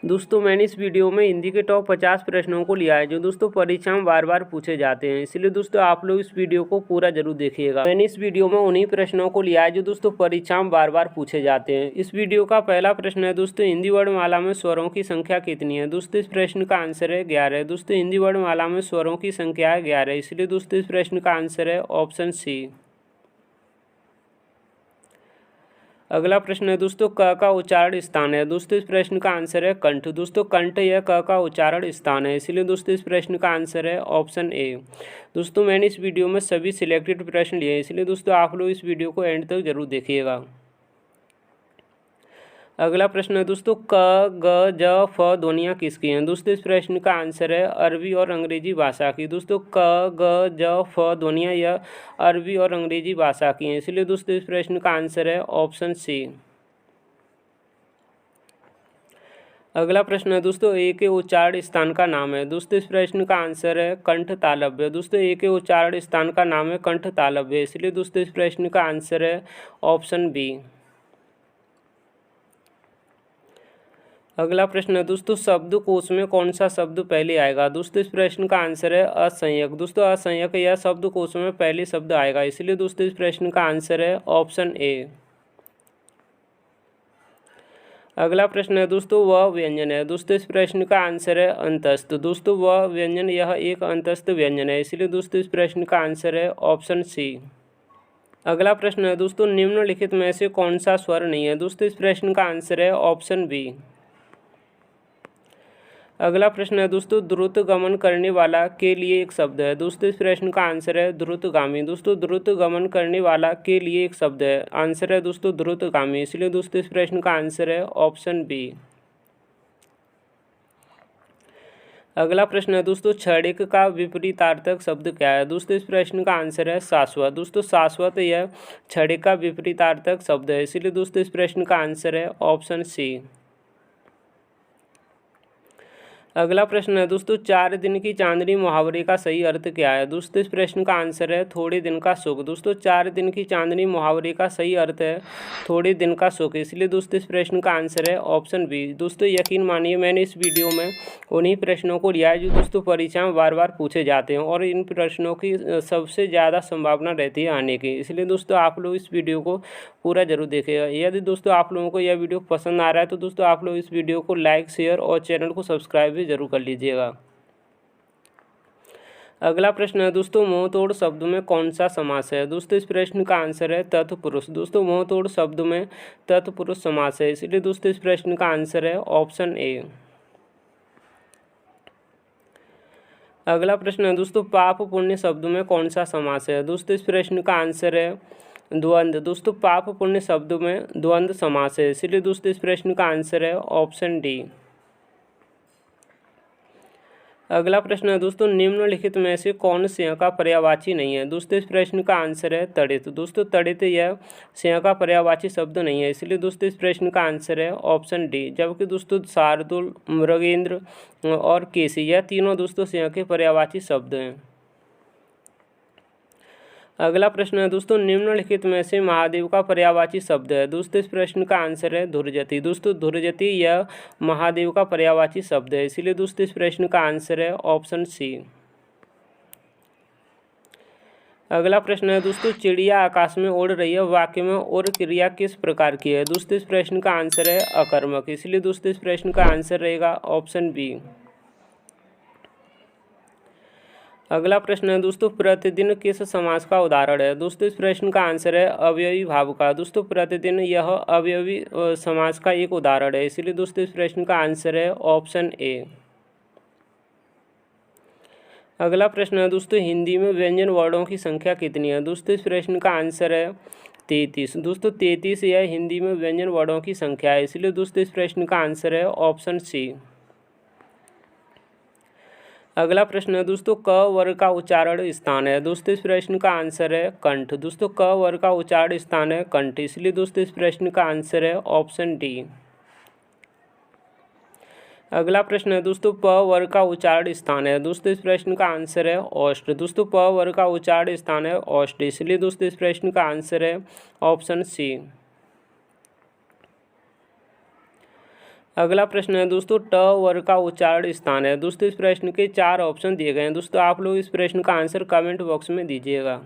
दोस्तों मैंने इस वीडियो में हिंदी के टॉप 50 प्रश्नों को लिया है जो दोस्तों परीक्षा में बार बार पूछे जाते हैं। इसलिए दोस्तों आप लोग इस वीडियो को पूरा जरूर देखिएगा। मैंने इस वीडियो में उन्हीं प्रश्नों को लिया है जो दोस्तों परीक्षा में बार बार पूछे जाते हैं। इस वीडियो का पहला प्रश्न है दोस्तों, हिंदी वर्णमाला में स्वरों की संख्या कितनी है। दोस्तों इस प्रश्न का आंसर है 11। दोस्तों हिंदी वर्णमाला में स्वरों की संख्या है 11, इसलिए दोस्तों इस प्रश्न का आंसर है ऑप्शन सी। अगला प्रश्न है दोस्तों, क का उच्चारण स्थान है। दोस्तों इस प्रश्न का आंसर है कंठ। दोस्तों कंठ यह क का उच्चारण स्थान है, इसलिए दोस्तों इस प्रश्न का आंसर है ऑप्शन ए। दोस्तों मैंने इस वीडियो में सभी सिलेक्टेड प्रश्न लिए हैं, इसलिए दोस्तों आप लोग इस वीडियो को एंड तक जरूर देखिएगा। अगला प्रश्न है दोस्तों, क ग ज फ ध्वनियाँ किसकी हैं। दोस्तों इस प्रश्न का आंसर है अरबी और अंग्रेजी भाषा की। दोस्तों क ग ज फ ध्वनियाँ यह अरबी और अंग्रेजी भाषा की हैं, इसलिए दोस्तों इस प्रश्न का आंसर है ऑप्शन सी। अगला प्रश्न है दोस्तों, ए के उच्चारण स्थान का नाम है। दोस्तों इस प्रश्न का आंसर है कंठ तालव्य। दोस्तों ए के उच्चारण स्थान का नाम है कंठ तालव्य, इसलिए दोस्तों इस प्रश्न का आंसर है ऑप्शन बी। अगला प्रश्न है दोस्तों, शब्दकोश में कौन सा शब्द पहले आएगा। दोस्तों इस प्रश्न का आंसर है असंज्ञक। दोस्तों असंज्ञक यह शब्दकोश में पहले शब्द आएगा, इसलिए दोस्तों इस प्रश्न का आंसर है ऑप्शन ए। अगला प्रश्न है दोस्तों, वह व्यंजन है। दोस्तों इस प्रश्न का आंसर है अंतस्थ। दोस्तों वह व्यंजन यह एक अंतस्थ व्यंजन है, इसलिए दोस्तों इस प्रश्न का आंसर है ऑप्शन सी। अगला प्रश्न है दोस्तों, निम्नलिखित में से कौन सा स्वर नहीं है। दोस्तों इस प्रश्न का आंसर है ऑप्शन बी। अगला प्रश्न है दोस्तों, द्रुत गमन करने वाला के लिए एक शब्द है। दोस्तों इस प्रश्न का आंसर है द्रुतगामी। दोस्तों द्रुत गमन करने वाला के लिए एक शब्द है, आंसर है दोस्तों द्रुतगामी, इसलिए दोस्तों इस प्रश्न का आंसर है ऑप्शन बी। अगला प्रश्न है दोस्तों, क्षणिक का विपरीतार्थक शब्द क्या है। दोस्तों इस प्रश्न का आंसर है शाश्वत। दोस्तों शाश्वत यह क्षणिक का विपरीतार्थक शब्द है, इसलिए दोस्तों इस प्रश्न का आंसर है ऑप्शन सी। अगला प्रश्न है दोस्तों, 4 दिन की चांदनी मुहावरे का सही अर्थ क्या है। दोस्तों इस प्रश्न का आंसर है थोड़े दिन का सुख। दोस्तों 4 दिन की चांदनी मुहावरे का सही अर्थ है थोड़े दिन का सुख, इसलिए दोस्तों इस प्रश्न का आंसर है ऑप्शन बी। दोस्तों यकीन मानिए मैंने इस वीडियो में उन्हीं प्रश्नों को लिया है जो दोस्तों परीक्षा में बार बार पूछे जाते हैं और इन प्रश्नों की सबसे ज़्यादा संभावना रहती है आने की, इसलिए दोस्तों आप लोग इस वीडियो को पूरा जरूर देखिएगा। यदि दोस्तों आप लोगों को यह वीडियो पसंद आ रहा है तो दोस्तों आप लोग इस वीडियो को लाइक, शेयर और चैनल को सब्सक्राइब भी जरूर कर लीजिएगा। अगला प्रश्न है दोस्तों, मुंह तोड़ शब्द में कौन सा समास है। दोस्तों इस प्रश्न का आंसर है तत्पुरुष। दोस्तों मुंह तोड़ शब्द में तत्पुरुष समास है, इसलिए दोस्तों इस प्रश्न का आंसर है ऑप्शन ए। अगला प्रश्न है दोस्तों, पाप पुण्य शब्द में कौन सा समास है। दोस्तों इस प्रश्न का आंसर है द्वंद्व। दोस्तों पाप पुण्य शब्द में द्वंद्व समास है, इसलिए दोस्तों इस प्रश्न का आंसर है ऑप्शन डी। अगला प्रश्न है दोस्तों, निम्नलिखित में से कौन सें का पर्यायवाची नहीं है। दोस्तों इस प्रश्न का आंसर है तड़ित। दोस्तों तड़ित यह सें का पर्यायवाची शब्द नहीं है, इसलिए दोस्तों इस प्रश्न का आंसर है ऑप्शन डी। जबकि दोस्तों शार्दुल, मृगेंद्र और केसी यह तीनों दोस्तों सें के पर्यायवाची शब्द हैं। अगला प्रश्न है दोस्तों, निम्नलिखित में से महादेव का पर्यायवाची शब्द है। दोस्तों इस प्रश्न का आंसर है धुरजति। दोस्तों धुरजति यह महादेव का पर्यायवाची शब्द है, इसीलिए दोस्तों इस प्रश्न का आंसर है ऑप्शन सी। अगला प्रश्न है दोस्तों, चिड़िया आकाश में उड़ रही है, वाक्य में उड़ क्रिया किस प्रकार की है। दोस्तों इस प्रश्न का आंसर है अकर्मक, इसलिए दोस्तों इस प्रश्न का आंसर रहेगा ऑप्शन बी। अगला प्रश्न है दोस्तों, प्रतिदिन किस समास का उदाहरण है। दोस्तों इस प्रश्न का आंसर है अवयवी भाव का। दोस्तों प्रतिदिन यह अवयवी समास का एक उदाहरण है, इसीलिए दोस्तों इस प्रश्न का आंसर है ऑप्शन ए। अगला प्रश्न है दोस्तों, हिंदी में व्यंजन वर्णों की संख्या कितनी है। दोस्तों इस प्रश्न का आंसर है 33। दोस्तों 33 यह हिंदी में व्यंजन वर्णों की संख्या है, इसलिए दोस्तों इस प्रश्न का आंसर है ऑप्शन सी। अगला प्रश्न है दोस्तों, क वर्ग का उच्चारण स्थान है। दोस्तों इस प्रश्न का आंसर है कंठ। दोस्तों क वर्ग का उच्चारण स्थान है कंठ, इसलिए दोस्तों इस प्रश्न का आंसर है ऑप्शन डी। अगला प्रश्न है दोस्तों, प वर्ग का उच्चारण स्थान है। दोस्तों इस प्रश्न का आंसर है औष्ठ। दोस्तों प वर्ग का उच्चारण स्थान है औष्ठ, इसलिए दोस्तों इस प्रश्न का आंसर है ऑप्शन सी। अगला प्रश्न है दोस्तों, ट वर्ग का उच्चारण स्थान है। दोस्तों इस प्रश्न के 4 ऑप्शन दिए गए हैं। दोस्तों आप लोग इस प्रश्न का आंसर कमेंट बॉक्स में दीजिएगा।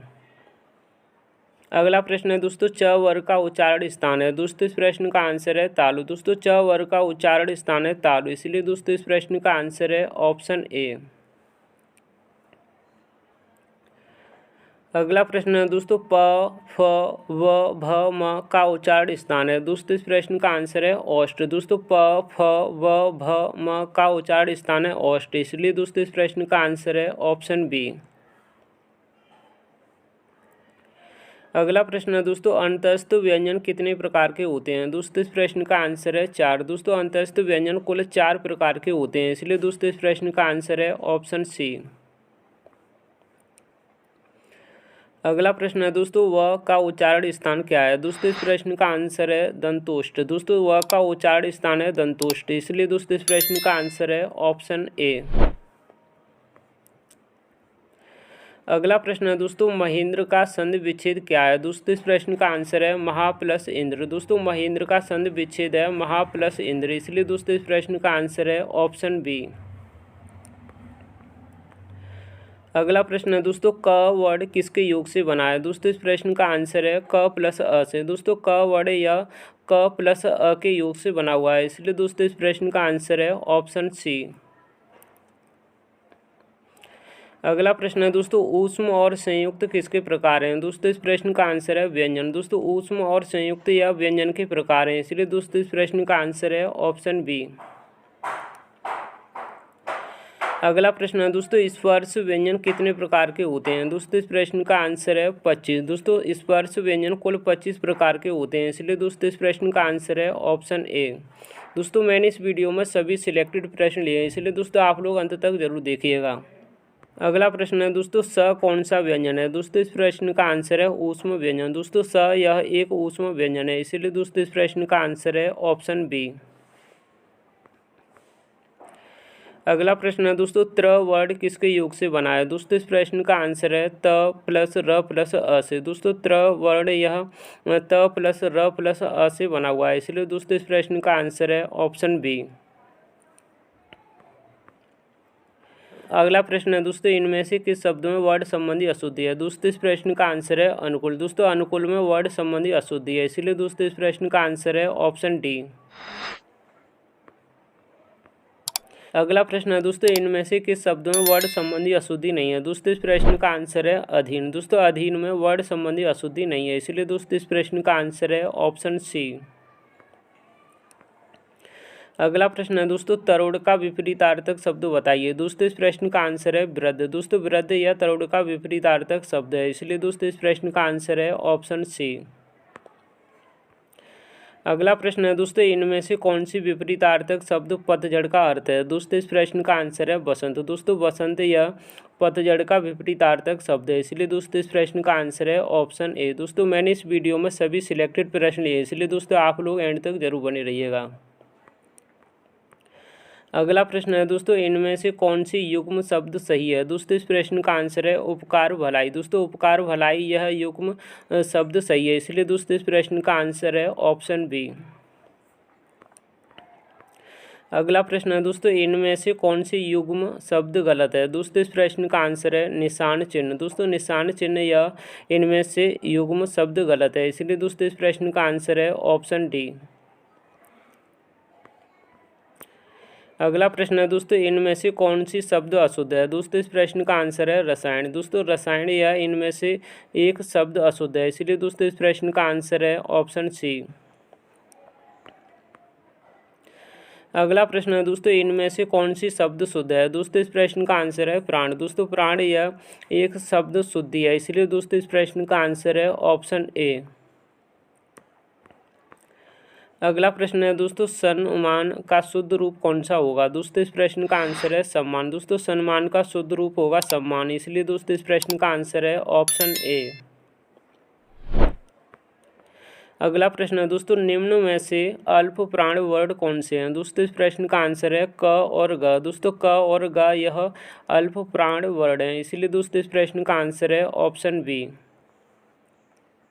अगला प्रश्न है दोस्तों, च वर्ग का उच्चारण स्थान है। दोस्तों इस प्रश्न का आंसर है तालु। दोस्तों च वर्ग का उच्चारण स्थान है तालु, इसलिए दोस्तों इस प्रश्न का आंसर है ऑप्शन ए। अगला प्रश्न है दोस्तों, प फ व भ म का उच्चारण स्थान है। दोस्तों इस प्रश्न का आंसर है ओष्ठ। दोस्तों प फ व भ म का उच्चारण स्थान है ओष्ठ, इसलिए दोस्तों इस प्रश्न का आंसर है ऑप्शन बी। अगला प्रश्न है दोस्तों, अंतस्थ व्यंजन कितने प्रकार के होते हैं। दोस्तों इस प्रश्न का आंसर है 4। दोस्तों अंतस्थ व्यंजन कुल 4 प्रकार के होते हैं, इसलिए दोस्तों इस प्रश्न का आंसर है ऑप्शन सी। अगला प्रश्न है दोस्तों, व का उच्चारण स्थान क्या है। दोस्तों इस प्रश्न का आंसर है दंतोष्ठ। दोस्तों व का उच्चारण स्थान है दंतोष्ठ, इसलिए दोस्तों इस प्रश्न का आंसर है ऑप्शन ए। अगला प्रश्न है दोस्तों, महेंद्र का संधि विच्छेद क्या है। दोस्तों इस प्रश्न का आंसर है महा प्लस इंद्र। दोस्तों महेंद्र का संधि विच्छेद है महा प्लस इंद्र, इसलिए दोस्तों इस प्रश्न का आंसर है ऑप्शन बी। अगला प्रश्न है दोस्तों, क वर्ड किसके योग से बना है। दोस्तों इस प्रश्न का आंसर है क प्लस अ से। दोस्तों क वर्ड या क प्लस अ के योग से बना हुआ है, इसलिए दोस्तों इस प्रश्न का आंसर है ऑप्शन सी। अगला प्रश्न है दोस्तों, ऊष्म और संयुक्त किसके प्रकार हैं। दोस्तों इस प्रश्न का आंसर है व्यंजन। दोस्तों ऊष्म और संयुक्त या व्यंजन के प्रकार हैं, इसलिए दोस्तों इस प्रश्न का आंसर है ऑप्शन बी। अगला प्रश्न है दोस्तों, स्पर्श व्यंजन कितने प्रकार के होते हैं। दोस्तों इस प्रश्न का आंसर है 25। दोस्तों स्पर्श व्यंजन कुल 25 प्रकार के होते हैं, इसलिए दोस्तों इस प्रश्न का आंसर है ऑप्शन ए। दोस्तों मैंने इस वीडियो में सभी सिलेक्टेड प्रश्न लिए हैं, इसलिए दोस्तों आप लोग अंत तक जरूर देखिएगा। अगला प्रश्न है दोस्तों, स कौन सा व्यंजन है। दोस्तों इस प्रश्न का आंसर है ऊष्म व्यंजन। दोस्तों स यह एक ऊष्म व्यंजन है, इसलिए दोस्तों इस प्रश्न का आंसर है ऑप्शन बी। अगला प्रश्न है दोस्तों, त्र वर्ड किसके योग से बना है। दोस्तों इस प्रश्न का आंसर है त प्लस र प्लस अ से। दोस्तों त्र वर्ड यह त प्लस र प्लस अ से बना हुआ है, इसलिए दोस्तों इस प्रश्न का आंसर है ऑप्शन बी। अगला प्रश्न है दोस्तों, इनमें से किस शब्दों में वर्ड संबंधी अशुद्धि है। दोस्तों इस प्रश्न का आंसर है अनुकूल। दोस्तों अनुकूल में वर्ड संबंधी अशुद्धि है, इसलिए दोस्तों इस प्रश्न का आंसर है ऑप्शन डी। अगला प्रश्न है दोस्तों, इनमें से किस शब्दों में वर्ड संबंधी अशुद्धि नहीं है। दोस्तों इस प्रश्न का आंसर है अधीन। दोस्तों अधीन में वर्ड संबंधी अशुद्धि नहीं है, इसलिए दोस्तों इस प्रश्न का आंसर है ऑप्शन सी। अगला प्रश्न है दोस्तों, तरोड़ का विपरीतार्थक शब्द बताइए। दोस्तों इस प्रश्न का आंसर है वृद्ध। दोस्तों वृद्ध या तरोड़ का विपरीतार्थक शब्द है, इसलिए दोस्तों इस प्रश्न का आंसर है ऑप्शन सी। अगला प्रश्न है दोस्तों, इनमें से कौन सी विपरीतार्थक शब्द पतझड़ का अर्थ है। दोस्तों इस प्रश्न का आंसर है बसंत। दोस्तों बसंत यह पतझड़ का विपरीतार्थक शब्द है, इसलिए दोस्तों इस प्रश्न का आंसर है ऑप्शन ए। दोस्तों मैंने इस वीडियो में सभी सिलेक्टेड प्रश्न लिए, इसलिए दोस्तों आप लोग एंड तक जरूर बने रहिएगा। अगला प्रश्न है दोस्तों, इनमें से कौन सी युग्म शब्द सही है। दोस्तों इस प्रश्न का आंसर है उपकार भलाई। दोस्तों उपकार भलाई यह युग्म शब्द सही है, इसलिए दोस्तों इस प्रश्न का आंसर है ऑप्शन बी। अगला प्रश्न है दोस्तों, इनमें से कौन सी युग्म शब्द गलत है। दोस्तों इस प्रश्न का आंसर है निशान चिन्ह। दोस्तों निशान चिन्ह यह इनमें से युग्म शब्द गलत है, इसलिए दोस्तों इस प्रश्न का आंसर है ऑप्शन डी। अगला प्रश्न है दोस्तों, इनमें से कौन सी शब्द अशुद्ध है। दोस्तों इस प्रश्न का आंसर है रसायन। दोस्तों रसायन या इनमें से एक शब्द अशुद्ध है, इसलिए दोस्तों इस प्रश्न का आंसर है ऑप्शन सी। अगला प्रश्न है दोस्तों, इनमें से कौन सी शब्द शुद्ध है। दोस्तों इस प्रश्न का आंसर है प्राण। दोस्तों प्राण यह एक शब्द शुद्धि है, इसलिए दोस्तों इस प्रश्न का आंसर है ऑप्शन ए। अगला प्रश्न है दोस्तों, सम्मान का शुद्ध रूप कौन सा होगा। दोस्तों इस प्रश्न का आंसर है सम्मान। दोस्तों सम्मान का शुद्ध रूप होगा सम्मान, इसलिए दोस्तों इस प्रश्न का आंसर है ऑप्शन ए। अगला प्रश्न है दोस्तों, निम्न में से अल्प प्राण वर्ड कौन से हैं। दोस्तों इस प्रश्न का आंसर है क और ग। दोस्तों क और ग यह अल्प प्राण वर्ड हैं, इसलिए दोस्तों इस प्रश्न का आंसर है ऑप्शन बी।